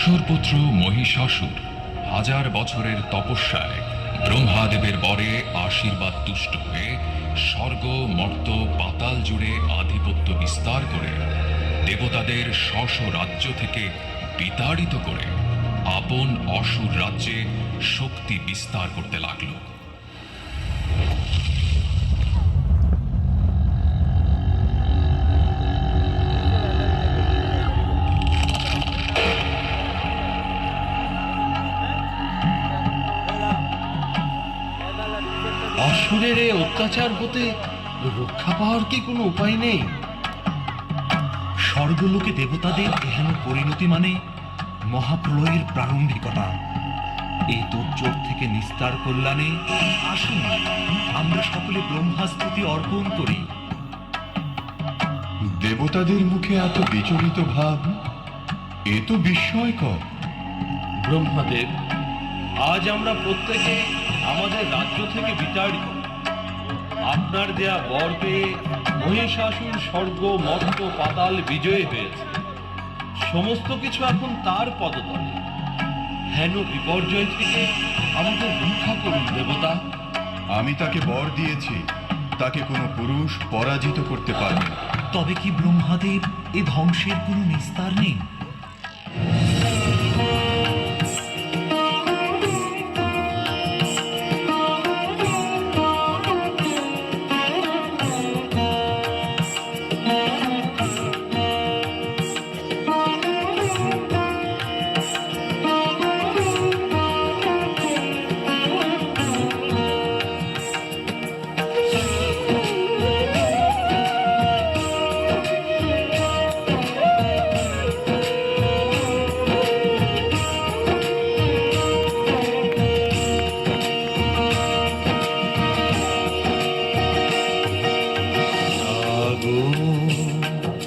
অসুরপুত্র মহিষাসুর হাজার বছরের তপস্যায় ব্রহ্মাদেবের বরে আশীর্বাদ তুষ্ট হয়ে স্বর্গ মর্ত পাতাল জুড়ে আধিপত্য বিস্তার করে দেবতাদের স্ব রাজ্য থেকে বিতাড়িত করে আপন অসুর রাজ্যে শক্তি বিস্তার করতে লাগল। অসুরের এই অত্যাচার হতে রক্ষা পাওয়ার কি কোনো উপায় নেই? স্বর্গলোকে দেবতাদের এহেন পরিণতি মানে মহাপ্রলয়ের প্রারম্ভিকতা। এই দুর্যোগ থেকে নিস্তার কল্যাণে আসুন আমরা সকলে ব্রহ্মাস্তুতি অর্পণ করি। দেবতাদের মুখে এত বিচলিত ভাব, এ তো বিস্ময়কর। ব্রহ্মাদেব, আজ আমরা প্রত্যেকে আমাদের রাজ্য থেকে বিতাড়িত। আপনার দেয়া বর পেয়ে মহিষাসুর স্বর্গ মর্ত পাতাল বিজয়ী হয়েছে। সমস্ত কিছু এখন তার পদতলে। হেন বিপর্যয় থেকে আমাদের রক্ষা করুন দেবতা। আমি তাকে বর দিয়েছি, তাকে কোনো পুরুষ পরাজিত করতে পারবে না। তবে কি ব্রহ্মাদেব এ ধ্বংসের কোনো নিস্তার নেই?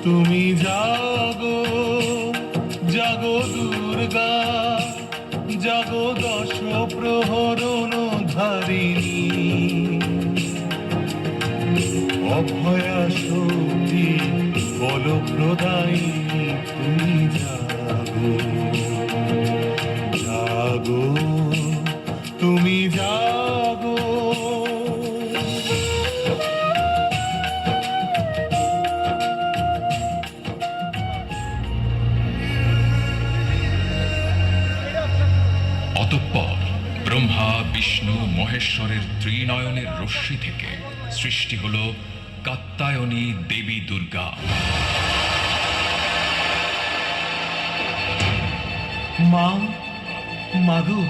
তুমি জাগো জাগো দুর্গা, জাগো দশ প্রহরণ ধারিণী, অভয়া শক্তি বল প্রদায়িনী। তুমি জাগো জাগো, তুমি জাগো। অতঃপর ব্রহ্মা বিষ্ণু মহেশ্বরের ত্রিনয়নের রশ্মি থেকে সৃষ্টি হল কাত্যায়নী দেবী দুর্গা। মা, মাগো,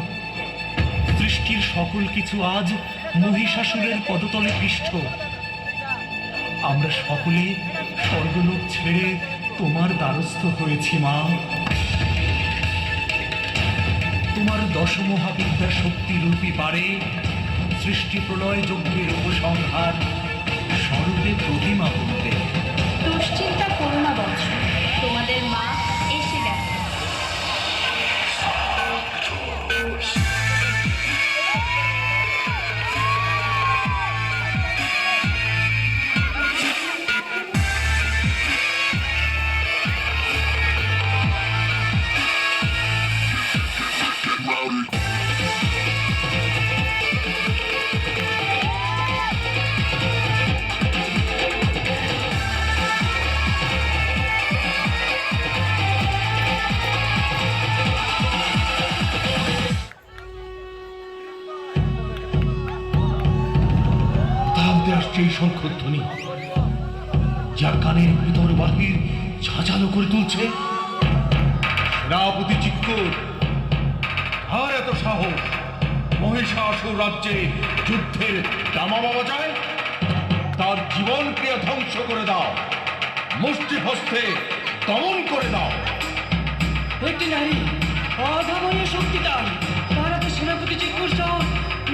সৃষ্টির সকল কিছু আজ মহিষাসুরের পদতলে পৃষ্ঠ। আমরা সকলে স্বর্গলোক ছেড়ে তোমার দ্বারস্থ হয়েছি মা। তোমার দশমহাবিদ্যা শক্তি রূপী পারে সৃষ্টি প্রলয় যজ্ঞের উপসংহার স্বরূপে প্রতিমা বলতে। দুশ্চিন্তা করো না বৎস, তোমাদের মা এসে গেছে। আসছে এই শঙ্খধ্বনি, যা কানের ভিতর বাহির ঝাঁঝালো করে তুলছে। সেনাপতি চিক্কর, আর এত সাহস! মহিষাসুর রাজ্যে যুদ্ধের দামামা বাজায়? তার জীবন ক্রিয়া ধ্বংস করে দাও, মুষ্টি হস্তে দমন করে দাও। একটি নারী অসামান্য শক্তিদান, ভারতের সেনাপতি চিক্কর সহ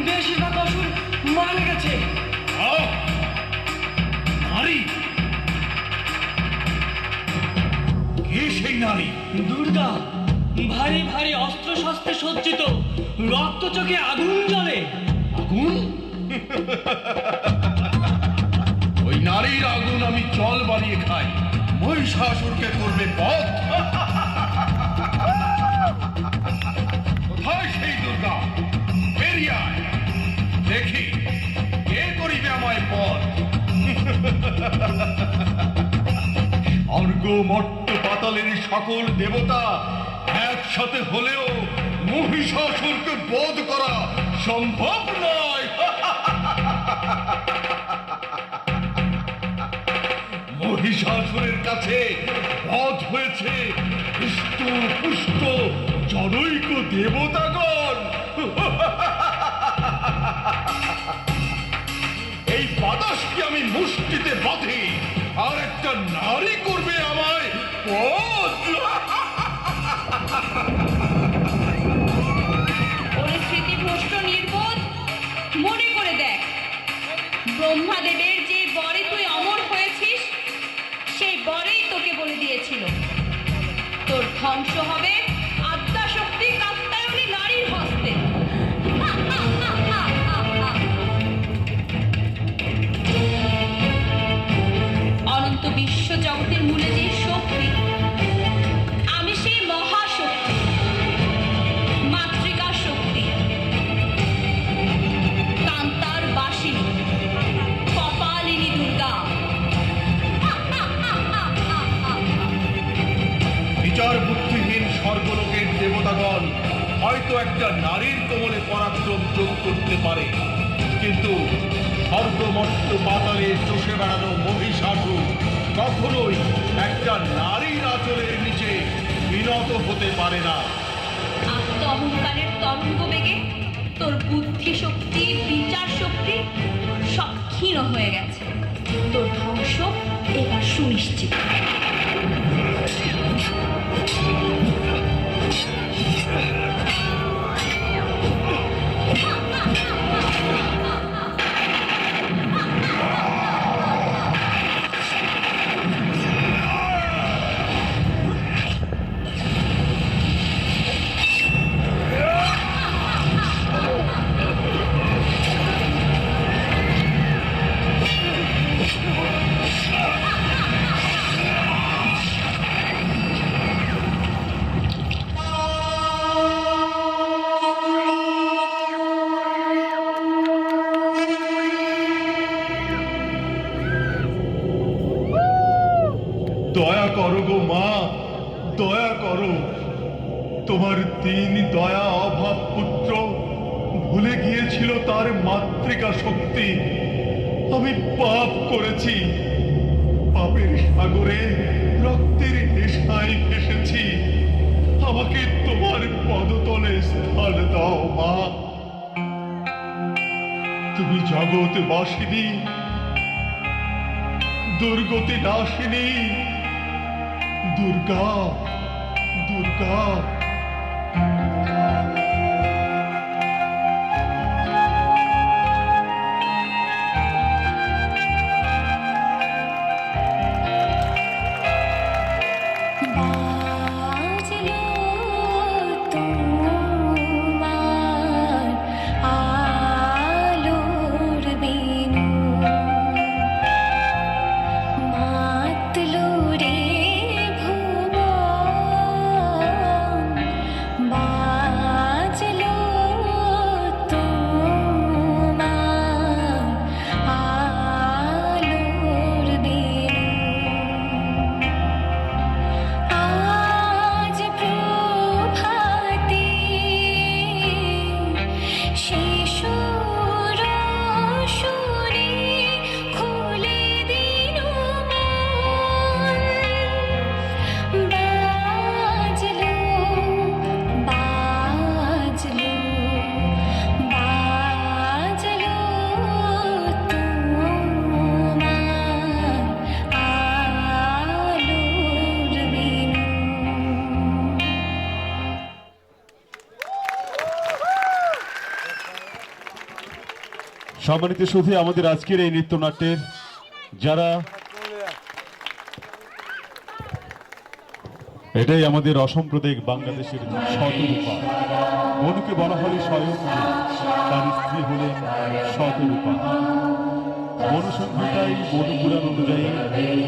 বেশিরভাগ অসুর মারা গেছে। নারী? কে সেই নারী? দুর্গা, ভারী ভারী অস্ত্র শস্ত্রে সজ্জিত, রক্ত চোখে আগুন জ্বলে। আগুন? ওই নারীর আগুন আমি জল বানিয়ে খাই, মহিষাসুরকে করবে বধ। স্বর্গ মর্ত পাতালের সকল দেবতা একসাথে হলেও মহিষাসুরকে বধ করা সম্ভব নয়। মহিষাসুরের কাছে বধ হয়েছে হৃষ্ট পুষ্ট জনৈক দেবতাগণ। এই বাতাসকে আমি মুষ্টিতে বাঁধি, আর একটা নারী করবে আমায় বধ। ওরে স্মৃতিভ্রষ্ট নির্বোধ, মনে করে দেখ, ব্রহ্মাদেবের যে বরে তুই অমর হয়েছিস, সেই বরেই তোকে বলে দিয়েছিল তোর ধ্বংস হবে আদ্যাশক্তি কাত্যায়নী নারীর হস্তে। অনন্ত বিশ্ব জগতের মূলে যে শক্তি, আমি সেই মহাশক্তি, মাতৃকা শক্তি, কান্তার বাসিনী, কপালিনী দুর্গা। বিচার বুদ্ধিহীন স্বর্গলোকের দেবতাগণ হয়তো একটা নারীর কোমলে পরাক্রম যোগ করতে পারে, কিন্তু স্বর্গমর্ত পাতালে চষে বেড়ানো মহিষাসুর কখনোই একটা নারীর আঁচলের নিচে বিনত হতে পারে না। আত্ম অহংকারের তরঙ্গ বেগে তোর বুদ্ধি শক্তি, বিচার শক্তি সব ক্ষীণ হয়ে গেছে। তোর ধ্বংস এবার সুনিশ্চিত। দয়া করো গো মা, দয়া করো। তোমার দীন দয়া অভাব পুত্র ভুলে গিয়েছিল তার মাতৃকা শক্তি। আমি পাপ করেছি, পাপের সাগরে রক্তের নেশায় ভেসেছি। আমাকে তোমার পদতলে স্থান দাও মা। তুমি জগৎ বাসিনী, দুর্গতি নাশিনী, দুর্গা, দুর্গা। বাজলো তোমার আলোর বিনু, মাতলো রে ভুবন, বাজলো তোমার আলোর বিনু। আজ প্রভাতে শিশুর সুরে খুলে দিল মন, বাজলো বাজলো বাজলো তোমার আলোর বিনু। সম্মানিত সুধী, আমাদের আজকের এই নৃত্যনাট্যের যারা, এটাই আমাদের অসাম্প্রদায়িক বাংলাদেশের শতরূপা। মনুকে বলা হয় স্বয়ং, তার স্ত্রী হলেন শতরূপা। মনুসংহিতায় মনুপুরাণ অনুযায়ী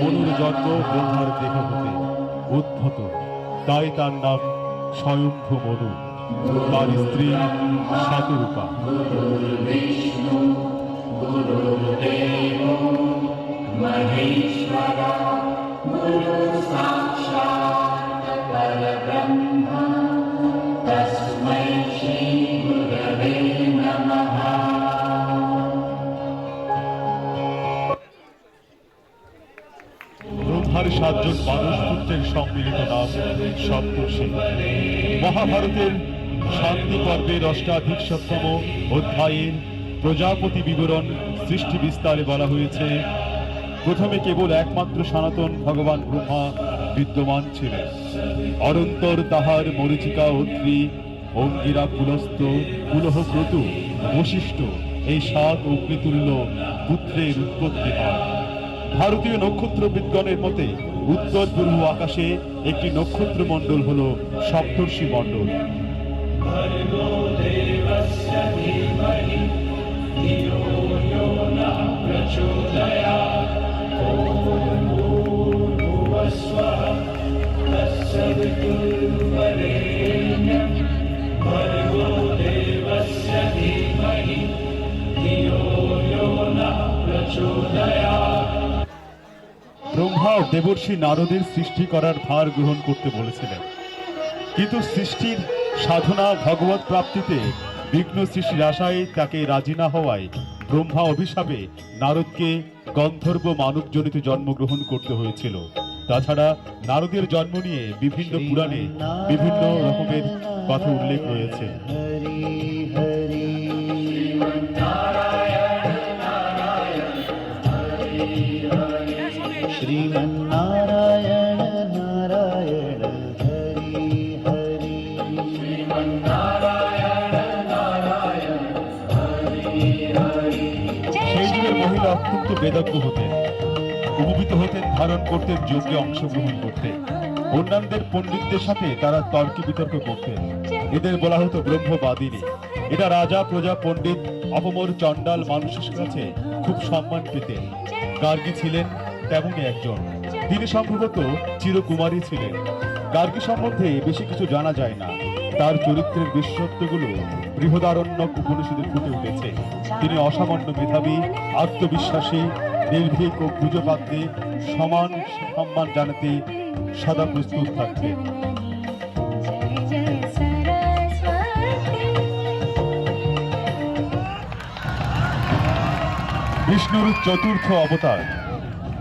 মনুর জন্ম ব্রহ্মার দেহ হতে উদ্ভূত, তাই তার নাম স্বয়ম্ভু মনু, তার স্ত্রী শতরূপা। ব্রহ্মার 7 জন মানস পুত্রের সম্মিলিত নাম সপ্তর্ষি। মহাভারতের শান্তি পর্বের অষ্টাধিকতম অধ্যায়ের প্রজাপতি বিবরণ সৃষ্টি বিস্তারে বলা হয়েছে, প্রথমে কেবল একমাত্র সনাতন ভগবান ব্রহ্মা বিদ্যমান ছিলেন। অনন্তর তাহার মরীচিকা, অত্রি, অঙ্গিরা, পুলস্ত, পুলহ, ক্রতু, বশিষ্ঠ এই 7 অগ্নিতুল্য পুত্রের উৎপত্তি হয়। ভারতীয় নক্ষত্রবিদগণের মতে উত্তর পূর্ব আকাশে একটি নক্ষত্র মণ্ডল হল সপ্তর্ষি মণ্ডল। ব্রহ্মা দেবর্ষি নারদের সৃষ্টি করার ভার গ্রহণ করতে বলেছিলেন, কিন্তু সৃষ্টির সাধনা ভগবত প্রাপ্তিতে বিঘ্ন সৃষ্টির আশায় তাকে রাজি না হওয়ায় ব্রহ্মা অভিশাপে নারদকে গন্ধর্ব মানবজনিত জন্মগ্রহণ করতে হয়েছিল। তাছাড়া নারদের জন্ম নিয়ে বিভিন্ন পুরাণে বিভিন্ন রকমের কথা উল্লেখ রয়েছে। श्रीमन्नारायण नारायण हरि हरि সেই যুগের মহিলা অত্যন্ত বেদজ্ঞ হতেন, উপবীত হতেন, ধারণ করতেন, যজ্ঞে অংশগ্রহণ করতেন। অন্যান্যদের পণ্ডিতদের সাথে তারা তর্ক বিতর্ক করতেন। এদের বলা হতো ব্রহ্মবাদিনী। এটা রাজা, প্রজা, পণ্ডিত, অপমর, চণ্ডাল মানুষের কাছে খুব সম্মান পেতেন। গার্গী ছিলেন তেমনই একজন। তিনি সম্ভবত চিরকুমারী ছিলেন। গার্গী সম্বন্ধে বেশি কিছু জানা যায় না। তার চরিত্রের বিশেষত্বগুলো বৃহদারণ্যক উপনিষদে ফুটে উঠেছে। তিনি অসামান্য মেধাবী, আত্মবিশ্বাসী, নির্ভীক ও পূজোপাত্রে সমান সম্মান জানাতে সদা প্রস্তুত থাকতেন। जय जय सरस्वती। বিষ্ণুর চতুর্থ অবতার।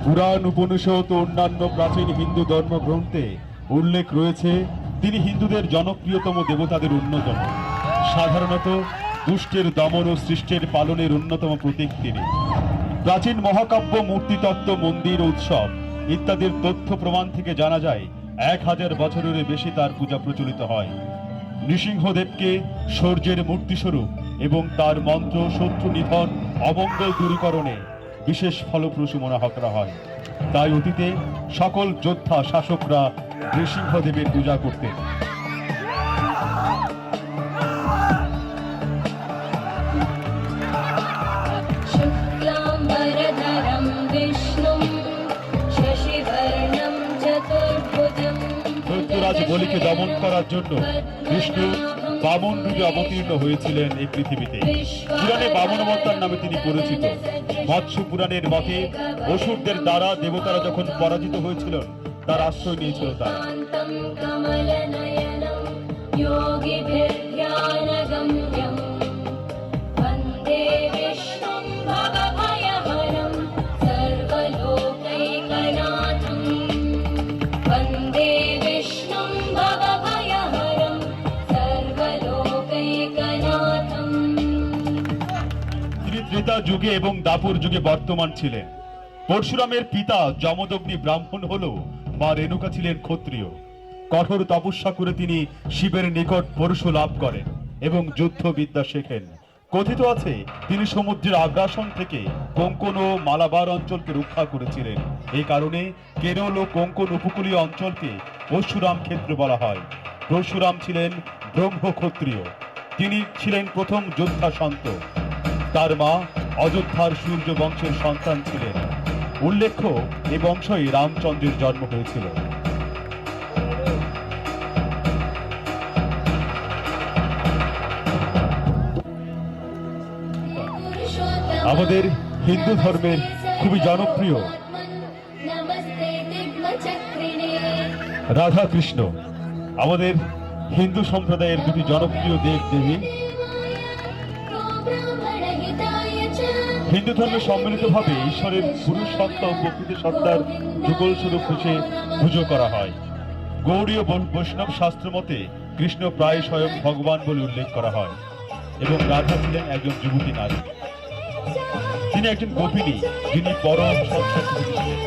পুরাণ, উপনিষদ ও অন্যান্য প্রাচীন হিন্দু ধর্মগ্রন্থে উল্লেখ রয়েছে তিনি হিন্দুদের জনপ্রিয়তম দেবতাদের অন্যতম। সাধারণত দুষ্টের দমন ও সৃষ্টির পালনের অন্যতম প্রতীক তিনি। প্রাচীন মহাকাব্য, মূর্তিতত্ত্ব, মন্দির, উৎসব ইত্যাদির তথ্য প্রমাণ থেকে জানা যায় 1000 বছরের বেশি তার পূজা প্রচলিত হয়। নৃসিংহদেবকে সূর্যের মূর্তিস্বরূপ এবং তার মন্ত্র শত্রু নিধন, অমঙ্গল দূরীকরণে বিশেষ ফলপ্রসূ মনে করা হয়। তাই অতীতে সকল যোদ্ধা শাসকরা নৃসিংহদেবের পূজা করতেন। शुक्लाम्बरधरं विष्णुं शशिवर्णं चतुर्भुजं দৈত্যরাজ বলিকে দমন করার জন্য বিষ্ণু বামন রূপে অবতীর্ণ হয়েছিলেন এই পৃথিবীতে। পুরাণে বামন অবতার নামে তিনি পরিচিত। মৎস্য পুরাণের মতে অসুরদের দ্বারা দেবতারা যখন পরাজিত হয়েছিলেন তার আশ্রয় নিয়েছিল তারা। कान्तं कमलनयनं योगिभिर्ध्यानगम्यं वन्दे विष्णुं भवभयहरं सर्वलोकैकनाथं वन्दे विष्णुं भवभयहरं सर्वलोकैकनाथं। তিনি ত্রেতা যুগে এবং দাপর যুগে বর্তমান ছিলেন। পরশুরামের পিতা যমদগ্নি ব্রাহ্মণ হলেও মা রেণুকা ছিলেন ক্ষত্রিয়। কঠোর তপস্যা করে তিনি শিবের নিকট পরশু লাভ করেন এবং যুদ্ধবিদ্যা শেখেন। কথিত আছে তিনি সমুদ্রের আগ্রাসন থেকে কোঙ্কণ ও মালাবার অঞ্চলকে রক্ষা করেছিলেন। এই কারণে কেরল ও কোঙ্কণ উপকূলীয় অঞ্চলকে পরশুরাম ক্ষেত্র বলা হয়। পরশুরাম ছিলেন ব্রহ্ম ক্ষত্রিয়। তিনি ছিলেন প্রথম যোদ্ধা সন্ত। তার মা অযোধ্যার সূর্য বংশের সন্তান ছিলেন। উল্লেখ্য এই বংশই রামচন্দ্রের জন্ম হয়েছিল। আমাদের হিন্দু ধর্মের খুবই জনপ্রিয় রাধা কৃষ্ণ আমাদের হিন্দু সম্প্রদায়ের দুটি জনপ্রিয় দেব দেবী। হিন্দু ধর্মে সম্মিলিতভাবে ঈশ্বরের পুরুষ সত্তা ও প্রকৃতি সত্তার যুগল স্বরূপ হিসেবে পুজো করা হয়। গৌড়ীয় বৈষ্ণব শাস্ত্র মতে কৃষ্ণ প্রায় স্বয়ং ভগবান বলে উল্লেখ করা হয় এবং রাধা ছিলেন একজন যুবতী নারী। তিনি একজন গোপিনী যিনি পরম সংসারী ছিলেন।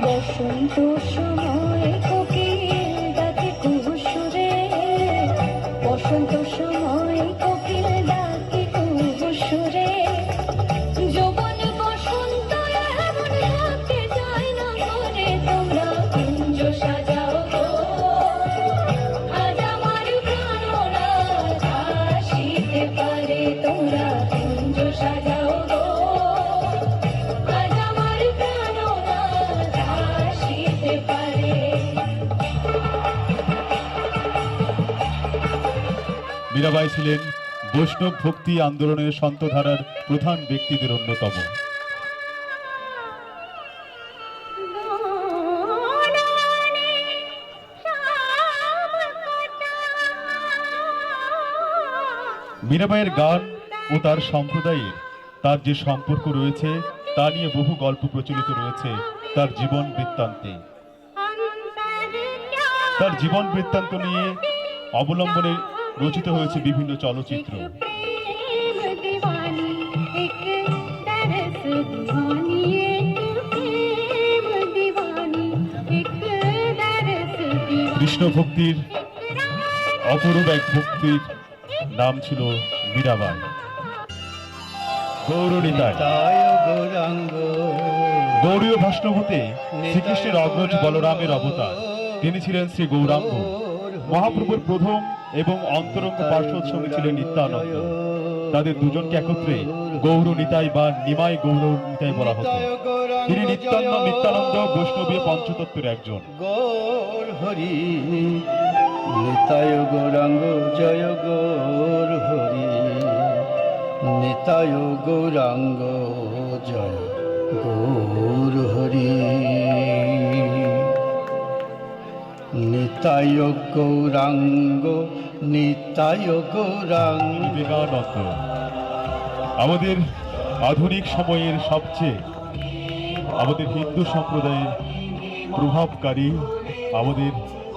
বসন্ত সময় কোকিল ডাকে কুহুসুরে, বসন্ত সময় কোকিল ডাকে কুহুসুরে, যৌবন বসন্ত এমন ডাকে যায় না ঘরে, তোমরা কুঞ্জ সাজাও গো, আজ আমার প্রাণনাথ আসিতে পারে, তোমরা কুঞ্জ সাজাও গো, আজ আমার প্রাণনাথ আসিতে পারে। মীরাবাই ছিলেন বৈষ্ণব ভক্তি আন্দোলনের সন্তধারার প্রধান ব্যক্তিদের অন্যতম। মীরাবাইয়ের গান ও তার সম্প্রদায়ের তার যে সম্পর্ক রয়েছে তা নিয়ে বহু গল্প প্রচলিত রয়েছে তার জীবন বৃত্তান্তে। তার জীবন বৃত্তান্ত নিয়ে অবলম্বনে রচিত হয়েছে বিভিন্ন চলচ্চিত্র। কৃষ্ণ ভক্তির অপরূপ এক ভক্তির নাম ছিল মীরাবাই। গৌরনিতাই গৌরীয় ভাষ্ণবতে শ্রীকৃষ্ণের অগ্রজ বলরামের অবতার। তিনি ছিলেন শ্রী গৌরাঙ্গ। মহাপ্রভুর প্রথম এবং অন্তরঙ্গ পার্শ্বদ সঙ্গী ছিলেন নিত্যানন্দ। তাদের দুজনকে একত্রে গৌরনিতাই বা নিমাই গৌরনিতাই বলা হতো। তিনি নিত্যানন্দ বৈষ্ণবীয় পঞ্চতত্ত্বের একজন। গৌর হরি নিতায় গৌরাঙ্গ জয় গৌর হরি, নিতায় গৌরাঙ্গ জয় গৌর হরি, নিতায় গৌরাঙ্গ নিতায় গৌরাঙ্গ। বিবেকানন্দ আমাদের আধুনিক সময়ের সবচেয়ে আমাদের হিন্দু সম্প্রদায়ের প্রভাবকারী, আমাদের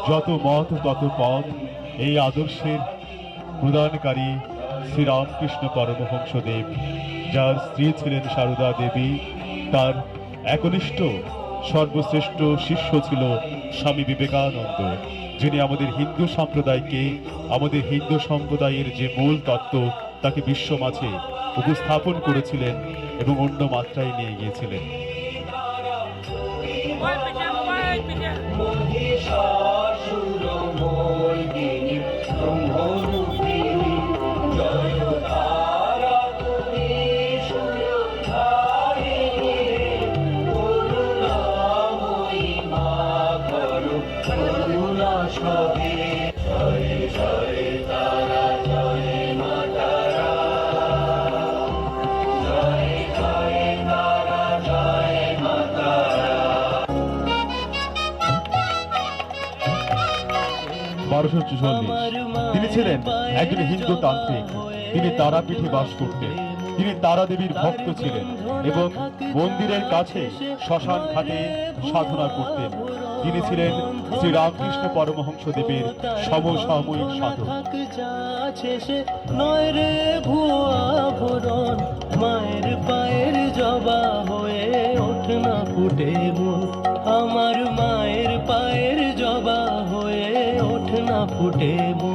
যত মত তত পথ, এই আদর্শের প্রদানকারী শ্রীরামকৃষ্ণ পরমহংসদেব, যার স্ত্রী ছিলেন সারদা দেবী। তার একনিষ্ঠ সর্বশ্রেষ্ঠ শিষ্য ছিল স্বামী বিবেকানন্দ, যিনি আমাদের হিন্দু সম্প্রদায়কে, আমাদের হিন্দু সম্প্রদায়ের যে মূল তত্ত্ব তাকে বিশ্ব মাঝে উপস্থাপন করেছিলেন এবং অন্য মাত্রায় নিয়ে গিয়েছিলেন। তিনি ছিলেন একজন হিন্দু তান্ত্রিক। তিনি তারাপীঠে বাস করতেন। তিনি তারা দেবীর ভক্ত ছিলেন এবং মন্দিরের কাছে শ্মশান ঘাটে সাধনা করতেন। তিনি ছিলেন শ্রীরামকৃষ্ণ পরমহংস দেবের সমসাময়িক সাধক। মায়ের পায়ের জবা হয়ে ওঠ না ফুটে মন, আমার মায়ের পায়ের জবা হয়ে ওঠ না ফুটে মন।